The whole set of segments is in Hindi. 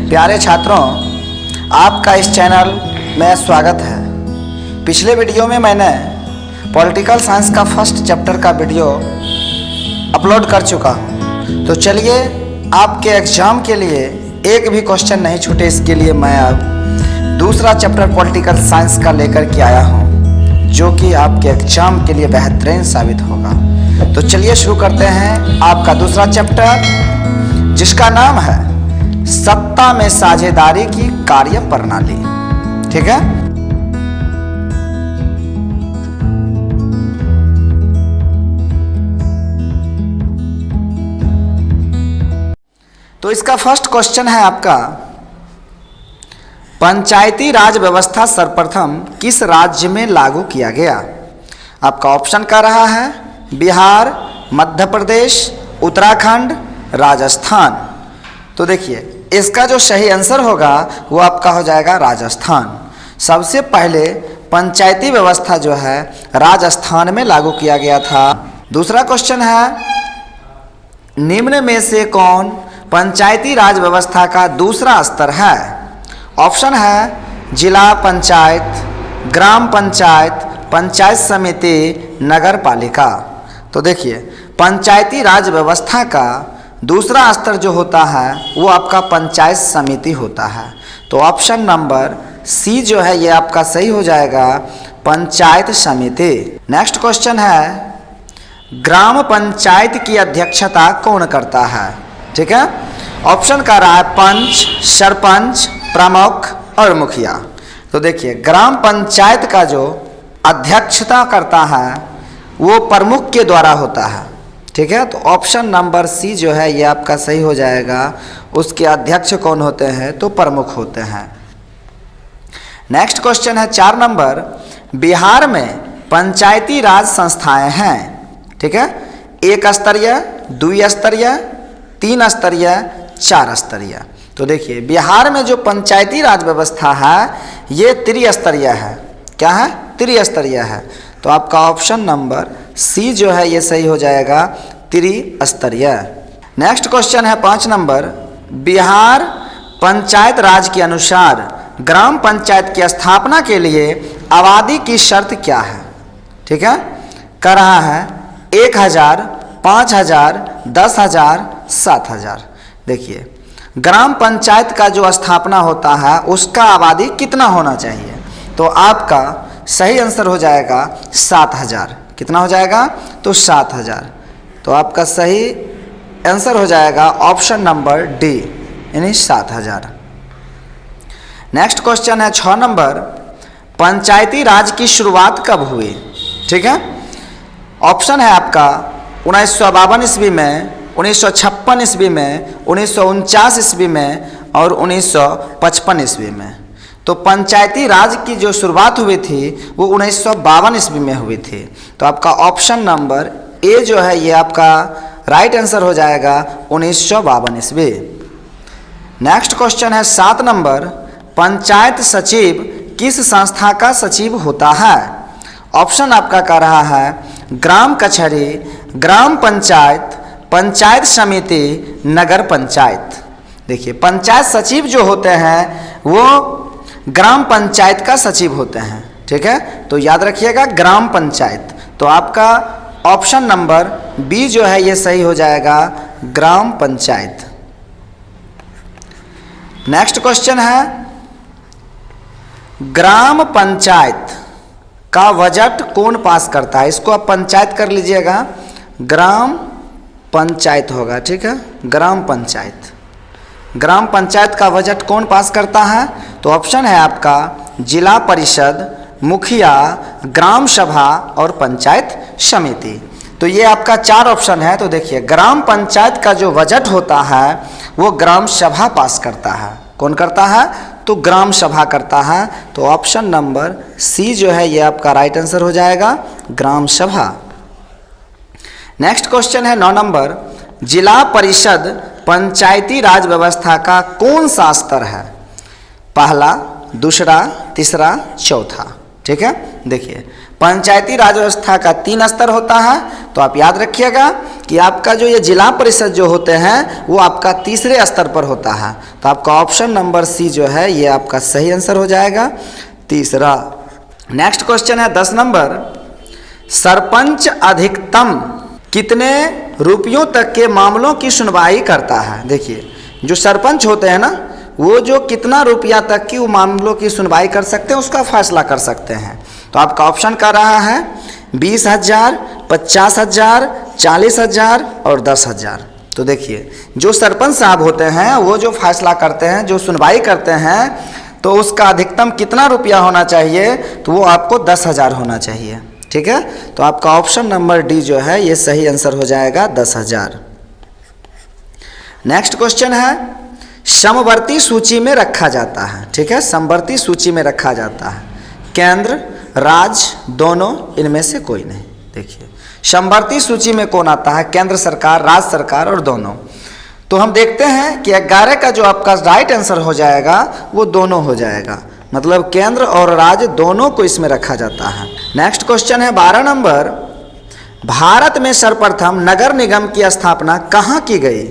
प्यारे छात्रों, आपका इस चैनल में स्वागत है। पिछले वीडियो में मैंने पॉलिटिकल साइंस का फर्स्ट चैप्टर का वीडियो अपलोड कर चुका हूँ। तो चलिए, आपके एग्जाम के लिए एक भी क्वेश्चन नहीं छूटे, इसके लिए मैं अब दूसरा चैप्टर पॉलिटिकल साइंस का लेकर के आया हूँ, जो कि आपके एग्जाम के लिए बेहतरीन साबित होगा। तो चलिए शुरू करते हैं आपका दूसरा चैप्टर, जिसका नाम है सत्ता में साझेदारी की कार्य प्रणाली। ठीक है, तो इसका फर्स्ट क्वेश्चन है आपका, पंचायती राज व्यवस्था सर्वप्रथम किस राज्य में लागू किया गया? आपका ऑप्शन का रहा है बिहार, मध्य प्रदेश, उत्तराखंड, राजस्थान। तो देखिए, इसका जो सही आंसर होगा वो आपका हो जाएगा राजस्थान। सबसे पहले पंचायती व्यवस्था जो है राजस्थान में लागू किया गया था। दूसरा क्वेश्चन है, निम्न में से कौन पंचायती राज व्यवस्था का दूसरा स्तर है? ऑप्शन है जिला पंचायत, ग्राम पंचायत, पंचायत समिति, नगर पालिका। तो देखिए, पंचायती राज व्यवस्था का दूसरा स्तर जो होता है वो आपका पंचायत समिति होता है। तो ऑप्शन नंबर सी जो है ये आपका सही हो जाएगा, पंचायत समिति। नेक्स्ट क्वेश्चन है, ग्राम पंचायत की अध्यक्षता कौन करता है? ठीक है, ऑप्शन का रहा है पंच, सरपंच, प्रमुख और मुखिया। तो देखिए, ग्राम पंचायत का जो अध्यक्षता करता है वो प्रमुख के द्वारा होता है। ठीक है, तो ऑप्शन नंबर सी जो है ये आपका सही हो जाएगा। उसके अध्यक्ष कौन होते हैं? तो प्रमुख होते हैं। नेक्स्ट क्वेश्चन है 4 नंबर, बिहार में पंचायती राज संस्थाएं हैं। ठीक है, 1 स्तरीय, 2 स्तरीय, 3 स्तरीय, 4 स्तरीय। तो देखिए, बिहार में जो पंचायती राज व्यवस्था है ये त्रिस्तरीय है। क्या है? त्रिस्तरीय है। तो आपका ऑप्शन नंबर सी जो है ये सही हो जाएगा, त्रिस्तरीय। नेक्स्ट क्वेश्चन है 5 नंबर, बिहार पंचायत राज के अनुसार ग्राम पंचायत की स्थापना के लिए आबादी की शर्त क्या है? ठीक है, कर रहा है 1000, 5000, 10,000, 7,000। देखिए, ग्राम पंचायत का जो स्थापना होता है उसका आबादी कितना होना चाहिए? तो आपका सही आंसर हो जाएगा 7,000। कितना हो जाएगा? तो 7,000। तो आपका सही आंसर हो जाएगा ऑप्शन नंबर डी, यानी 7,000। नेक्स्ट क्वेश्चन है 6 नंबर, पंचायती राज की शुरुआत कब हुई? ठीक है, ऑप्शन है आपका 1952 ईस्वी में, 1956 ईस्वी में, 1949 ईस्वी में और 1955 ईस्वी में। तो पंचायती राज की जो शुरुआत हुई थी वो 1952 ईस्वी में हुई थी। तो आपका ऑप्शन नंबर ए जो है ये आपका राइट आंसर हो जाएगा, 1952 ईस्वी। नेक्स्ट क्वेश्चन है 7 नंबर, पंचायत सचिव किस संस्था का सचिव होता है? ऑप्शन आपका कह रहा है ग्राम कचहरी, ग्राम पंचायत, पंचायत समिति, नगर पंचायत। देखिए, पंचायत सचिव जो होते हैं वो ग्राम पंचायत का सचिव होते हैं। ठीक है, तो याद रखिएगा ग्राम पंचायत। तो आपका ऑप्शन नंबर बी जो है ये सही हो जाएगा, ग्राम पंचायत। नेक्स्ट क्वेश्चन है, ग्राम पंचायत का बजट कौन पास करता है? इसको आप पंचायत कर लीजिएगा, ग्राम पंचायत होगा। ठीक है, ग्राम पंचायत। ग्राम पंचायत का बजट कौन पास करता है? तो ऑप्शन है आपका जिला परिषद, मुखिया, ग्राम सभा और पंचायत समिति। तो ये आपका 4 ऑप्शन है। तो देखिए, ग्राम पंचायत का जो बजट होता है वो ग्राम सभा पास करता है। कौन करता है? तो ग्राम सभा करता है। तो ऑप्शन नंबर सी जो है ये आपका राइट आंसर हो जाएगा, ग्राम सभा। नेक्स्ट क्वेश्चन है 9 नंबर, जिला परिषद पंचायती राज व्यवस्था का कौन सा स्तर है? पहला, दूसरा, तीसरा, चौथा। ठीक है, देखिए, पंचायती राज व्यवस्था का 3 स्तर होता है। तो आप याद रखिएगा कि आपका जो ये जिला परिषद जो होते हैं वो आपका तीसरे स्तर पर होता है। तो आपका ऑप्शन नंबर सी जो है ये आपका सही आंसर हो जाएगा, तीसरा। नेक्स्ट क्वेश्चन है 10 नंबर, सरपंच अधिकतम कितने रुपयों तक के मामलों की सुनवाई करता है। देखिए जो सरपंच होते हैं ना, वो जो कितना रुपया तक की वो मामलों की सुनवाई कर सकते हैं उसका फैसला कर सकते हैं। तो आपका ऑप्शन कर रहा है 20,000, 50,000, 40,000 और 10,000। तो देखिए जो सरपंच साहब होते हैं वो जो फैसला करते हैं, जो सुनवाई करते हैं, तो उसका अधिकतम कितना रुपया होना चाहिए, तो वो आपको 10,000 होना चाहिए। ठीक है, तो आपका ऑप्शन नंबर डी जो है ये सही आंसर हो जाएगा, 10,000। नेक्स्ट क्वेश्चन है, समवर्ती सूची में रखा जाता है। ठीक है, समवर्ती सूची में रखा जाता है केंद्र, राज्य, दोनों, इनमें से कोई नहीं। देखिए समवर्ती सूची में कौन आता है, केंद्र सरकार, राज्य सरकार और दोनों। तो हम देखते हैं कि 11 का जो आपका राइट आंसर हो जाएगा वो दोनों हो जाएगा, मतलब केंद्र और राज्य दोनों को इसमें रखा जाता है। नेक्स्ट क्वेश्चन है 12 नंबर, भारत में सर्वप्रथम नगर निगम की स्थापना कहाँ की गई।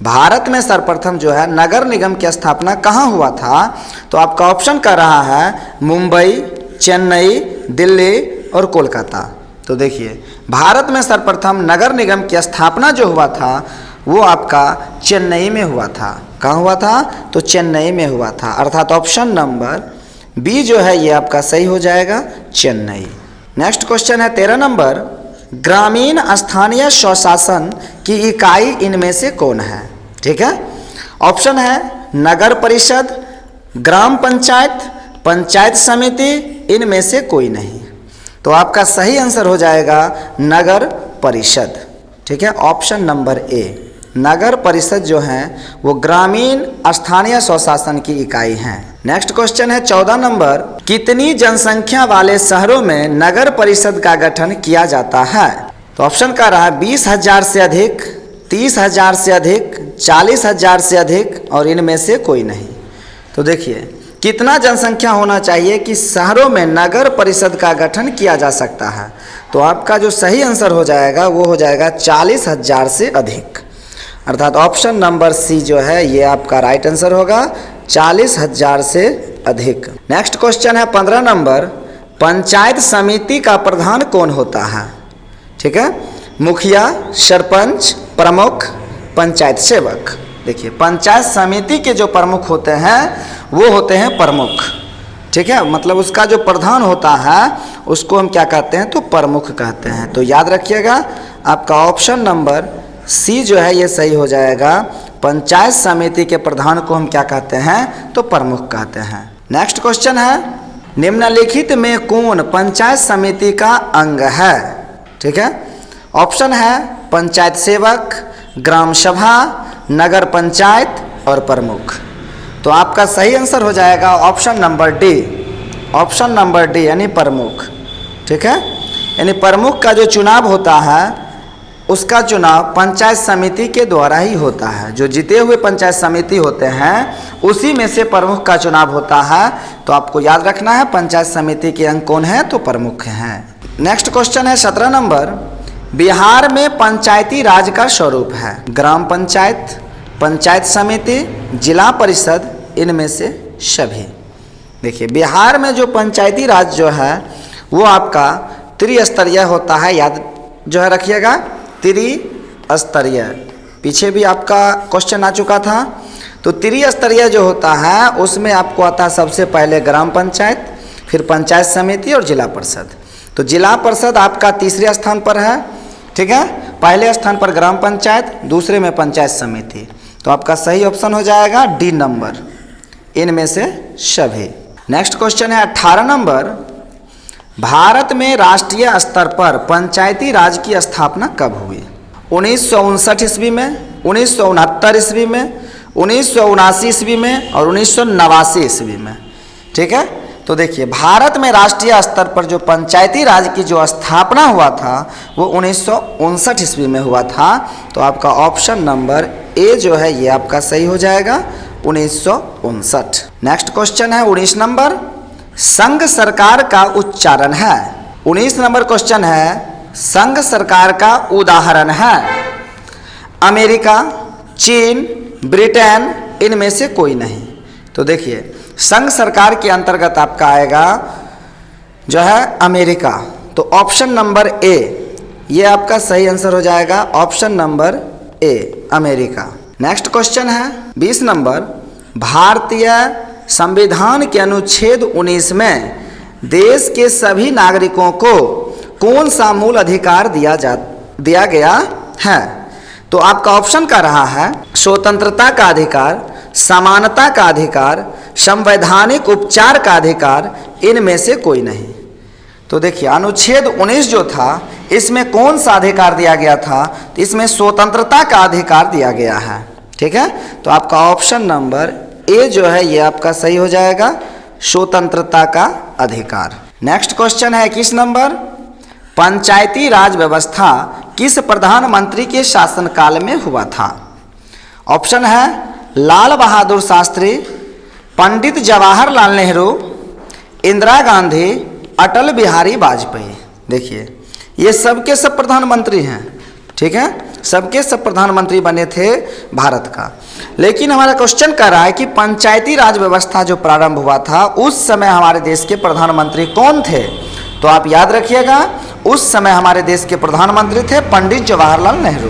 भारत में सर्वप्रथम जो है नगर निगम की स्थापना कहाँ हुआ था। तो आपका ऑप्शन कर रहा है मुंबई, चेन्नई, दिल्ली और कोलकाता। तो देखिए भारत में सर्वप्रथम नगर निगम की स्थापना जो हुआ था वो आपका चेन्नई में हुआ था। कहाँ हुआ था, तो चेन्नई में हुआ था, अर्थात ऑप्शन नंबर बी जो है ये आपका सही हो जाएगा, चेन्नई। नेक्स्ट क्वेश्चन है 13 नंबर, ग्रामीण स्थानीय स्वशासन की इकाई इनमें से कौन है। ठीक है, ऑप्शन है नगर परिषद, ग्राम पंचायत, पंचायत समिति, इनमें से कोई नहीं। तो आपका सही आंसर हो जाएगा नगर परिषद। ठीक है, ऑप्शन नंबर ए, नगर परिषद जो है वो ग्रामीण स्थानीय स्वशासन की इकाई हैं। नेक्स्ट क्वेश्चन है 14 नंबर, कितनी जनसंख्या वाले शहरों में नगर परिषद का गठन किया जाता है। तो ऑप्शन का रहा 20,000 से अधिक, 30,000 से अधिक, 40,000 से अधिक और इनमें से कोई नहीं। तो देखिए कितना जनसंख्या होना चाहिए कि शहरों में नगर परिषद का गठन किया जा सकता है। तो आपका जो सही आंसर हो जाएगा वो हो जाएगा 40,000 से अधिक, अर्थात ऑप्शन नंबर सी जो है ये आपका राइट आंसर होगा, 40,000 से अधिक। नेक्स्ट क्वेश्चन है 15 नंबर, पंचायत समिति का प्रधान कौन होता है। ठीक है, मुखिया, सरपंच, प्रमुख, पंचायत सेवक। देखिए पंचायत समिति के जो प्रमुख होते हैं वो होते हैं प्रमुख। ठीक है, मतलब उसका जो प्रधान होता है उसको हम क्या कहते हैं, तो प्रमुख कहते हैं। तो याद रखिएगा आपका ऑप्शन नंबर सी जो है ये सही हो जाएगा, पंचायत समिति के प्रधान को हम क्या कहते हैं, तो प्रमुख कहते हैं। नेक्स्ट क्वेश्चन है, निम्नलिखित में कौन पंचायत समिति का अंग है। ठीक है, ऑप्शन है पंचायत सेवक, ग्राम सभा, नगर पंचायत और प्रमुख। तो आपका सही आंसर हो जाएगा option number D, option number D यानी प्रमुख। ठीक है, यानी प्रमुख का जो चुनाव होता है उसका चुनाव पंचायत समिति के द्वारा ही होता है। जो जीते हुए पंचायत समिति होते हैं उसी में से प्रमुख का चुनाव होता है। तो आपको याद रखना है पंचायत समिति के अंग कौन है, तो प्रमुख हैं। नेक्स्ट क्वेश्चन है 17 नंबर, बिहार में पंचायती राज का स्वरूप है ग्राम पंचायत, पंचायत समिति, जिला परिषद, इनमें से सभी। देखिए बिहार में जो पंचायती राज जो है वो आपका त्रिस्तरीय होता है, याद जो है रखिएगा, त्रिस्तरीय। पीछे भी आपका क्वेश्चन आ चुका था। तो त्रिस्तरीय जो होता है उसमें आपको आता है सबसे पहले ग्राम पंचायत, फिर पंचायत समिति और जिला परिषद। तो जिला परिषद आपका तीसरे स्थान पर है। ठीक है, पहले स्थान पर ग्राम पंचायत, दूसरे में पंचायत समिति। तो आपका सही ऑप्शन हो जाएगा डी नंबर, इनमें से सभी। नेक्स्ट क्वेश्चन है 18 नंबर, भारत में राष्ट्रीय स्तर पर पंचायती राज की स्थापना कब हुई। 1959 ईस्वी में, 1969 ईस्वी में, 1979 ईस्वी में और 1989 ईस्वी में। ठीक है, तो देखिए भारत में राष्ट्रीय स्तर पर जो पंचायती राज की जो स्थापना हुआ था वो 1959 ईस्वी में हुआ था। तो आपका ऑप्शन नंबर ए जो है ये आपका सही हो जाएगा, 1959। नेक्स्ट क्वेश्चन है 19 नंबर, संघ सरकार का उच्चारण है। 19 नंबर क्वेश्चन है, संघ सरकार का उदाहरण है अमेरिका, चीन, ब्रिटेन, इनमें से कोई नहीं। तो देखिए संघ सरकार के अंतर्गत आपका आएगा जो है अमेरिका। तो ऑप्शन नंबर ए ये आपका सही आंसर हो जाएगा, option number A America. Next question है 20 नंबर, भारतीय संविधान के अनुच्छेद 19 में देश के सभी नागरिकों को कौन सा मूल अधिकार दिया गया है? तो आपका ऑप्शन का रहा है स्वतंत्रता का अधिकार, समानता का अधिकार, संवैधानिक उपचार का अधिकार, इनमें से कोई नहीं। तो देखिए अनुच्छेद 19 जो था इसमें कौन सा अधिकार दिया गया था? तो इसमें स्वतंत्रता का अधिकार दिया गया है। ठीक है, तो आपका ऑप्शन नंबर ए जो है ये आपका सही हो जाएगा, स्वतंत्रता का अधिकार। नेक्स्ट क्वेश्चन है 21 नंबर, पंचायती राज व्यवस्था किस प्रधानमंत्री के शासनकाल में हुआ था? ऑप्शन है लाल बहादुर शास्त्री, पंडित जवाहरलाल नेहरू, इंदिरा गांधी, अटल बिहारी वाजपेयी। देखिए ये सबके सब प्रधानमंत्री हैं। ठीक है, सबके सब प्रधानमंत्री बने थे भारत का। लेकिन हमारा क्वेश्चन कर रहा है कि पंचायती राज व्यवस्था जो प्रारंभ हुआ था उस समय हमारे देश के प्रधानमंत्री कौन थे? तो आप याद रखिएगा उस समय हमारे देश के प्रधानमंत्री थे पंडित जवाहरलाल नेहरू।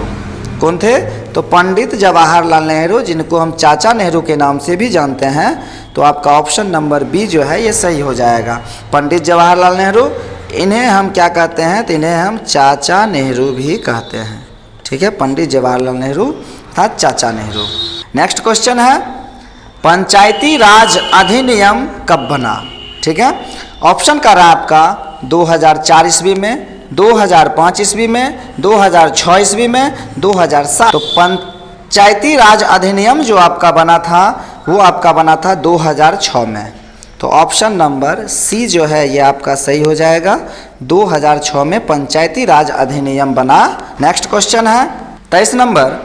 कौन थे? तो पंडित जवाहरलाल नेहरू, जिनको हम चाचा नेहरू के नाम से भी जानते हैं। तो आपका ऑप्शन नंबर बी जो है ये सही हो जाएगा, पंडित जवाहरलाल नेहरू। इन्हें हम क्या कहते हैं? तो इन्हें हम चाचा नेहरू भी कहते हैं। ठीक है, पंडित जवाहरलाल नेहरू था चाचा नेहरू। नेक्स्ट क्वेश्चन है पंचायती राज अधिनियम कब बना? ठीक है, ऑप्शन का रहा आपका 2004 ईस्वी में, 2005 ईस्वी में, 2006 ईस्वी में, 2007। तो पंचायती राज अधिनियम जो आपका बना था वो आपका बना था 2006 में। तो ऑप्शन नंबर सी जो है ये आपका सही हो जाएगा, 2006 में पंचायती राज अधिनियम बना। नेक्स्ट क्वेश्चन है 23 नंबर,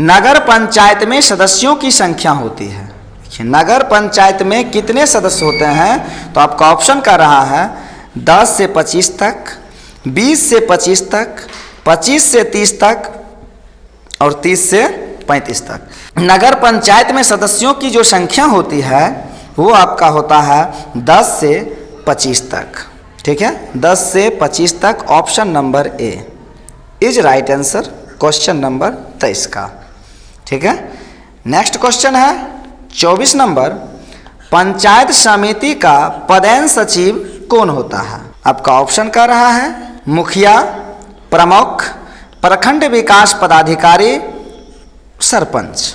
नगर पंचायत में सदस्यों की संख्या होती है। नगर पंचायत में कितने सदस्य होते हैं? तो आपका ऑप्शन का रहा है 10 से 25 तक, 20 से 25 तक, 25 से 30 तक और 30 से 35 तक। नगर पंचायत में सदस्यों की जो संख्या होती है वो आपका होता है 10 से 25 तक। ठीक है, 10 से 25 तक option number A is right answer question number 23 का। ठीक है, नेक्स्ट क्वेश्चन है 24 नंबर, पंचायत समिति का पदेन सचिव कौन होता है? आपका ऑप्शन का रहा है मुखिया, प्रमुख, प्रखंड विकास पदाधिकारी, सरपंच।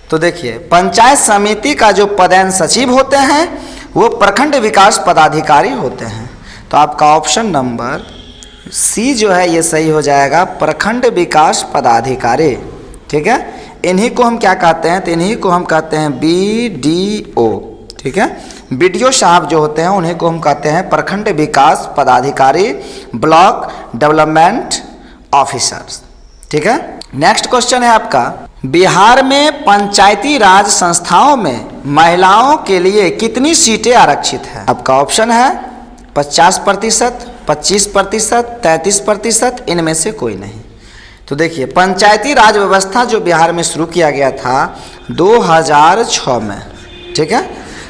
तो देखिए पंचायत समिति का जो पदेन सचिव होते हैं वो प्रखंड विकास पदाधिकारी होते हैं। तो आपका ऑप्शन नंबर सी जो है ये सही हो जाएगा, प्रखंड विकास पदाधिकारी। ठीक है, इन्हीं को हम क्या कहते हैं? तो इन्हीं को हम कहते हैं BDO। ठीक है, BDO साहब जो होते हैं उन्हीं को हम कहते हैं प्रखंड विकास पदाधिकारी, ब्लॉक डेवलपमेंट ऑफिसर्स। ठीक है, नेक्स्ट क्वेश्चन है आपका, बिहार में पंचायती राज संस्थाओं में महिलाओं के लिए कितनी सीटें आरक्षित हैं? आपका ऑप्शन है 50%, 25%, 33%, इनमें से कोई नहीं। तो देखिए पंचायती राज व्यवस्था जो बिहार में शुरू किया गया था 2006 में। ठीक है,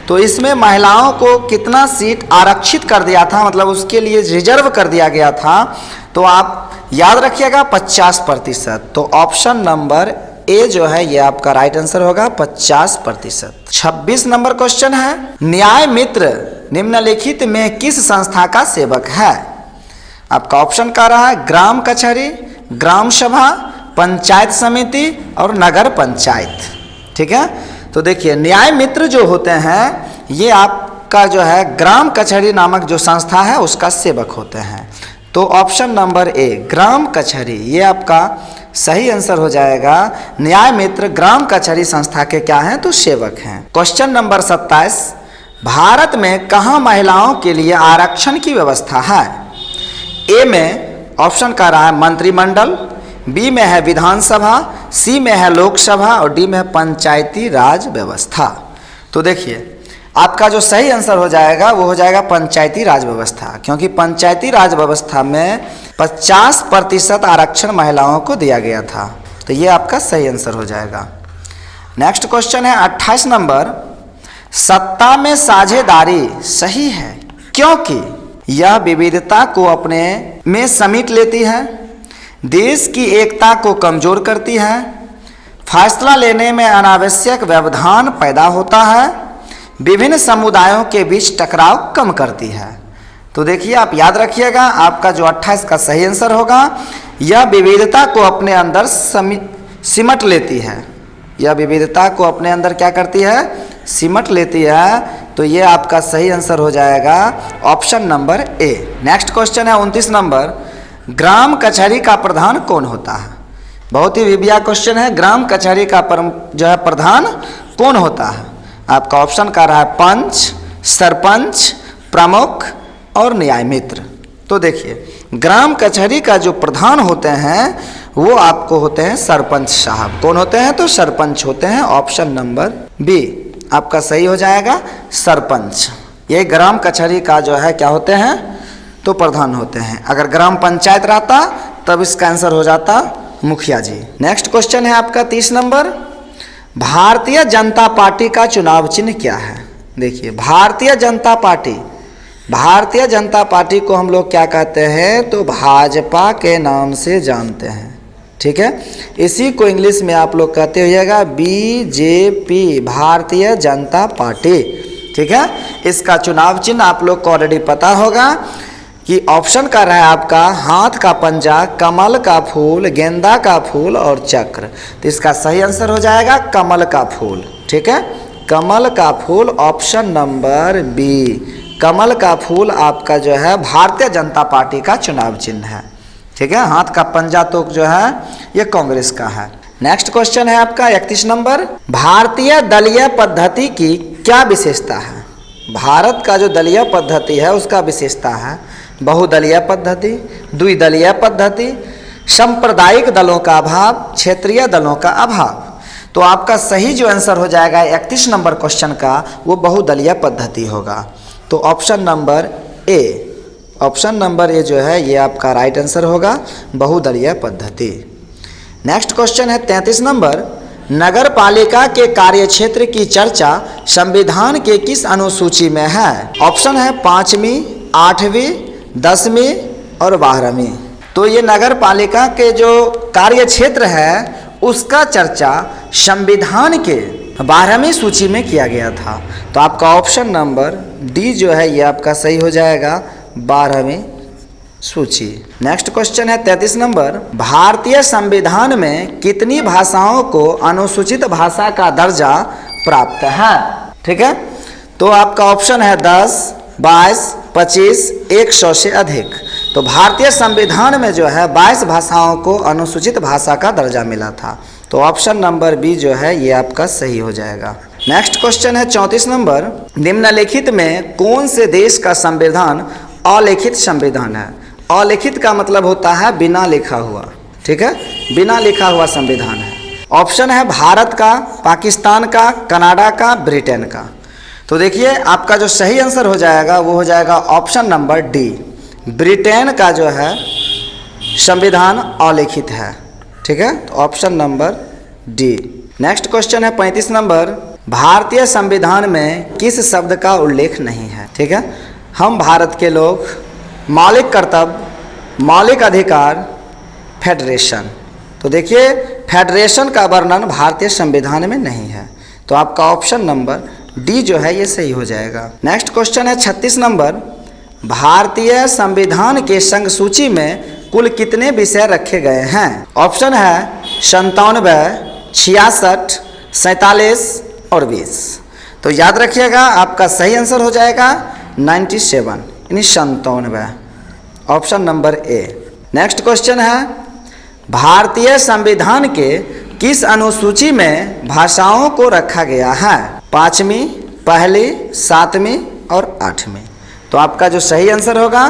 तो इसमें महिलाओं को कितना सीट आरक्षित कर दिया था, मतलब उसके लिए रिजर्व कर दिया गया था। तो आप याद रखिएगा 50%। तो ऑप्शन नंबर ए जो है ये आपका राइट आंसर होगा 50%। 26 नंबर क्वेश्चन है, न्याय मित्र निम्नलिखित में किस संस्था का सेवक है? आपका ऑप्शन का रहा है ग्राम कचहरी, ग्राम सभा, पंचायत समिति और नगर पंचायत। ठीक है, तो देखिए न्याय मित्र जो होते हैं ये आपका जो है ग्राम कचहरी नामक जो संस्था है उसका सेवक होते हैं। तो ऑप्शन नंबर ए ग्राम कचहरी ये आपका सही आंसर हो जाएगा। न्याय मित्र ग्राम कचहरी संस्था के क्या हैं? तो सेवक हैं। क्वेश्चन नंबर 27, भारत में कहाँ महिलाओं के लिए आरक्षण की व्यवस्था है? ए में ऑप्शन का रहा है मंत्रिमंडल, बी में है विधानसभा, सी में है लोकसभा और डी में है पंचायती राज व्यवस्था। तो देखिए आपका जो सही आंसर हो जाएगा वो हो जाएगा पंचायती राज व्यवस्था, क्योंकि पंचायती राज व्यवस्था में 50% आरक्षण महिलाओं को दिया गया था। तो ये आपका सही आंसर हो जाएगा। नेक्स्ट क्वेश्चन है 28 नंबर, सत्ता में साझेदारी सही है क्योंकि यह विविधता को अपने में समेट लेती है, देश की एकता को कमजोर करती है, फैसला लेने में अनावश्यक व्यवधान पैदा होता है, विभिन्न समुदायों के बीच टकराव कम करती है। तो देखिए आप याद रखिएगा, आपका जो 28 का सही आंसर होगा, यह विविधता को अपने अंदर सिमट लेती है। यह विविधता को अपने अंदर क्या करती है? सिमट लेती है। तो ये आपका सही आंसर हो जाएगा option number A. Next question है 29 नंबर, ग्राम कचहरी का प्रधान कौन होता है? बहुत ही विभिन्न क्वेश्चन है। ग्राम कचहरी का जो है प्रधान कौन होता है? आपका ऑप्शन का रहा है पंच, सरपंच, प्रमुख और न्याय मित्र। तो देखिए ग्राम कचहरी का जो प्रधान होते हैं वो आपको होते हैं सरपंच साहब। कौन होते हैं? तो सरपंच होते हैं। ऑप्शन नंबर बी आपका सही हो जाएगा, सरपंच। ये ग्राम कचहरी का जो है क्या होते हैं? तो प्रधान होते हैं। अगर ग्राम पंचायत रहता तब इसका आंसर हो जाता मुखिया जी। नेक्स्ट क्वेश्चन है आपका 30 नंबर, भारतीय जनता पार्टी का चुनाव चिन्ह क्या है? देखिए भारतीय जनता पार्टी को हम लोग क्या कहते हैं? तो भाजपा के नाम से जानते हैं, ठीक है। इसी को इंग्लिश में आप लोग कहते होइएगा बीजेपी, भारतीय जनता पार्टी, ठीक है। इसका चुनाव चिन्ह आप लोग को ऑलरेडी पता होगा कि ऑप्शन का रहा है आपका हाथ का पंजा, कमल का फूल, गेंदा का फूल और चक्र। तो इसका सही आंसर हो जाएगा कमल का फूल, ठीक है। कमल का फूल ऑप्शन नंबर बी। कमल का फूल आपका जो है भारतीय जनता पार्टी का चुनाव चिन्ह है, ठीक है। हाथ का पंजा तो जो है ये कांग्रेस का है। नेक्स्ट क्वेश्चन है आपका 31 नंबर, भारतीय दलीय पद्धति की क्या विशेषता है? भारत का जो दलीय पद्धति है उसका विशेषता है बहुदलीय पद्धति, द्विदलीय पद्धति, सांप्रदायिक दलों का अभाव, क्षेत्रीय दलों का अभाव। तो आपका सही जो आंसर हो जाएगा 31 नंबर क्वेश्चन का वो बहुदलीय पद्धति होगा। तो option number A, option number A जो है ये आपका राइट आंसर होगा, बहुदलीय पद्धति। नेक्स्ट क्वेश्चन है 33 नंबर, नगर पालिका के कार्य क्षेत्र की चर्चा संविधान के किस अनुसूची में है? ऑप्शन है 5वीं, 8वीं, 10वीं और 12वीं। तो ये नगर पालिका के जो कार्य क्षेत्र है उसका चर्चा संविधान के 12वीं सूची में किया गया था। तो आपका ऑप्शन नंबर डी जो है ये आपका सही हो जाएगा 12वीं सूची। नेक्स्ट क्वेश्चन है 33 नंबर, भारतीय संविधान में कितनी भाषाओं को अनुसूचित भाषा का दर्जा प्राप्त है? ठीक है, तो आपका ऑप्शन है 10, 22, 25, 100 से अधिक। तो भारतीय संविधान में जो है 22 भाषाओं को अनुसूचित भाषा का दर्जा मिला था। तो ऑप्शन नंबर बी जो है ये आपका सही हो जाएगा। नेक्स्ट क्वेश्चन है 34 नंबर, निम्नलिखित में कौन से देश का संविधान अलिखित संविधान है? अलिखित का मतलब होता है बिना लिखा हुआ, ठीक है, बिना लिखा हुआ संविधान है। ऑप्शन है भारत का, पाकिस्तान का, कनाडा का, ब्रिटेन का। तो देखिए आपका जो सही आंसर हो जाएगा वो हो जाएगा ऑप्शन नंबर डी, ब्रिटेन का जो है संविधान अलिखित है, ठीक है। तो option number D. Next question है 35 नंबर, भारतीय संविधान में किस शब्द का उल्लेख नहीं है? ठीक है, हम भारत के लोग, मौलिक कर्तव्य, मौलिक अधिकार, फेडरेशन। तो देखिए फेडरेशन का वर्णन भारतीय संविधान में नहीं है। तो आपका ऑप्शन नंबर डी जो है ये सही हो जाएगा। नेक्स्ट क्वेश्चन है 36 नंबर, भारतीय संविधान के संघ सूची में कुल कितने विषय रखे गए हैं? ऑप्शन है 97, 66, 47 और 20। तो याद रखिएगा आपका सही आंसर हो जाएगा 97 यानी 97, option number A. Next question है, भारतीय संविधान के किस अनुसूची में भाषाओं को रखा गया है? 5वीं, पहली, 7वीं और 8वीं। तो आपका जो सही आंसर होगा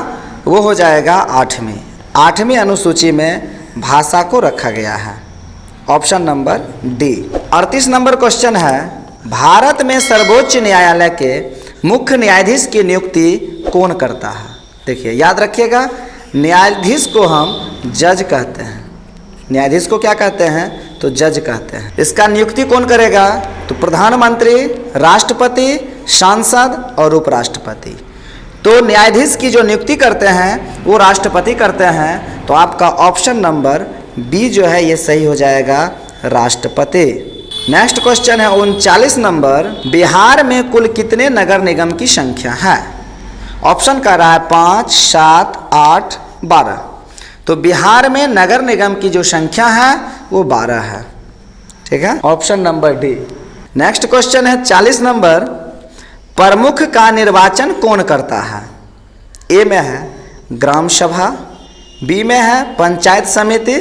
वो हो जाएगा 8वीं। 8वीं अनुसूची में भाषा को रखा गया है, option number D. 38 number question है, भारत में सर्वोच्च न्यायालय के मुख्य न्यायाधीश की नियुक्ति कौन करता है? देखिए याद रखिएगा, न्यायाधीश को हम जज कहते हैं। न्यायाधीश को क्या कहते हैं? तो जज कहते हैं। इसका नियुक्ति कौन करेगा? तो प्रधानमंत्री, राष्ट्रपति, सांसद और उपराष्ट्रपति। तो न्यायाधीश की जो नियुक्ति करते हैं वो राष्ट्रपति करते हैं। तो आपका ऑप्शन नंबर बी जो है ये सही हो जाएगा, राष्ट्रपति। नेक्स्ट क्वेश्चन है 39 नंबर, बिहार में कुल कितने नगर निगम की संख्या है? ऑप्शन कह रहा है 5, 7, 8, 12। तो बिहार में नगर निगम की जो संख्या है वो 12 है। ठीक है, option number D. Next question है 40 नंबर, प्रमुख का निर्वाचन कौन करता है? ए में है ग्राम सभा, बी में है पंचायत समिति,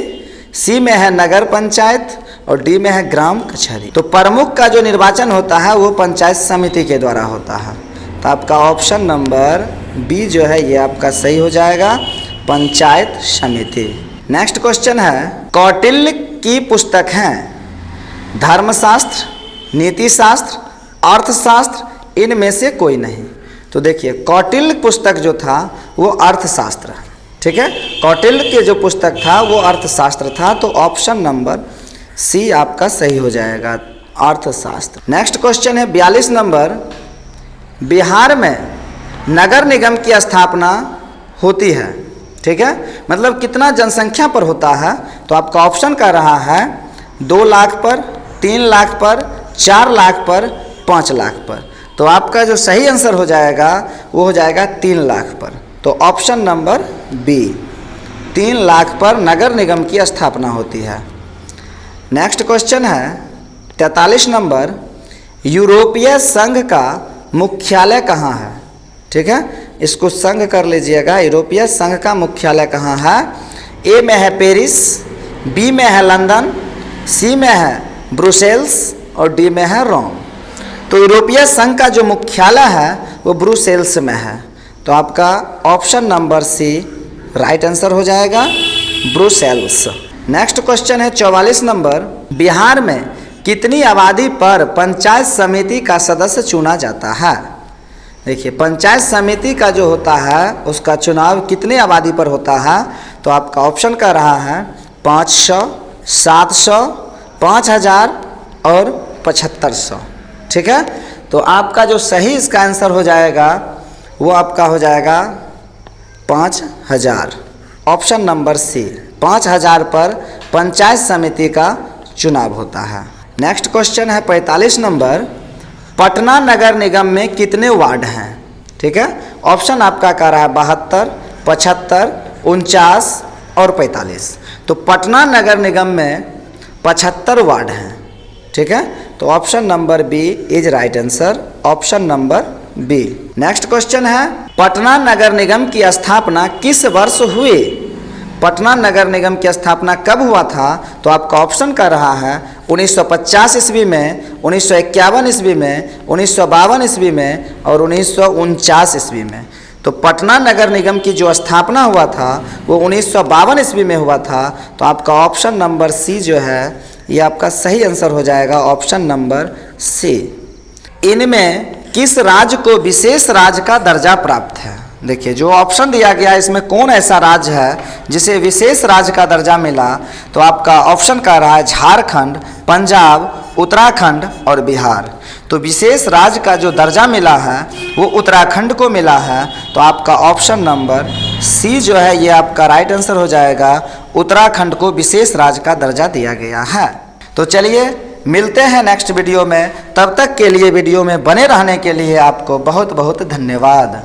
सी में है नगर पंचायत और डी में है ग्राम कचहरी। तो प्रमुख का जो निर्वाचन होता है वो पंचायत समिति के द्वारा होता है। तो आपका ऑप्शन नंबर बी जो है ये आपका सही हो जाएगा, पंचायत समिति। नेक्स्ट क्वेश्चन है, कौटिल्य की पुस्तक हैं धर्मशास्त्र, नीतिशास्त्र, अर्थशास्त्र, इनमें से कोई नहीं। तो देखिए कौटिल्य पुस्तक जो था वो अर्थशास्त्र है। ठीक है, कौटिल्य के जो पुस्तक था वो अर्थशास्त्र था। तो ऑप्शन नंबर सी आपका सही हो जाएगा, अर्थशास्त्र। नेक्स्ट क्वेश्चन है 42 नंबर, बिहार में नगर निगम की स्थापना होती है। ठीक है, मतलब कितना जनसंख्या पर होता है? तो आपका ऑप्शन कह रहा है 2 लाख पर, 3 लाख पर, 4 लाख पर, 5 लाख पर। तो आपका जो सही आंसर हो जाएगा वो हो जाएगा 3 लाख पर। तो ऑप्शन नंबर बी, 3 लाख पर नगर निगम की स्थापना होती है। नेक्स्ट क्वेश्चन है 43 नंबर, यूरोपीय संघ का मुख्यालय कहाँ है? ठीक है, इसको संघ कर लीजिएगा। यूरोपीय संघ का मुख्यालय कहाँ है? ए में है पेरिस, बी में है लंदन, सी में है ब्रुसेल्स और डी में है रोम। तो यूरोपीय संघ का जो मुख्यालय है वो ब्रुसेल्स में है। तो आपका option number C right answer हो जाएगा, ब्रुसेल्स। नेक्स्ट क्वेश्चन है 44 नंबर, बिहार में कितनी आबादी पर पंचायत समिति का सदस्य चुना जाता है? देखिए पंचायत समिति का जो होता है उसका चुनाव कितने आबादी पर होता है? तो आपका ऑप्शन कह रहा है 500, 700, 5000 और 7500। ठीक है, तो आपका जो सही इसका आंसर हो जाएगा वो आपका हो जाएगा 5000, ऑप्शन नंबर सी। 5000 पर पंचायत समिति का चुनाव होता है। नेक्स्ट क्वेश्चन है 45 नंबर, पटना नगर निगम में कितने वार्ड हैं? ठीक है, ऑप्शन आपका कह रहा है 72, 75, 49 और 45। तो पटना नगर निगम में 75 वार्ड हैं। ठीक है, तो option number B is right answer, option number B. Next question है, पटना नगर निगम की स्थापना किस वर्ष हुई? पटना नगर निगम की स्थापना कब हुआ था? तो आपका ऑप्शन कर रहा है 1950 ईस्वी में, 1951 ईस्वी में, 1952 ईस्वी में और 1949 ईस्वी में। तो पटना नगर निगम की जो स्थापना हुआ था वो 1952 ईस्वी में हुआ था। तो आपका ऑप्शन नंबर सी जो है ये आपका सही आंसर हो जाएगा, ऑप्शन नंबर सी। इनमें किस राज्य को विशेष राज्य का दर्जा प्राप्त है? देखिए जो ऑप्शन दिया गया है इसमें कौन ऐसा राज्य है जिसे विशेष राज्य का दर्जा मिला? तो आपका ऑप्शन कह रहा है झारखंड, पंजाब, उत्तराखंड और बिहार। तो विशेष राज्य का जो दर्जा मिला है वो उत्तराखंड को मिला है। तो आपका ऑप्शन नंबर सी जो है ये आपका राइट आंसर हो जाएगा, उत्तराखंड को विशेष राज्य का दर्जा दिया गया है। तो चलिए मिलते हैं नेक्स्ट वीडियो में, तब तक के लिए वीडियो में बने रहने के लिए आपको बहुत बहुत धन्यवाद।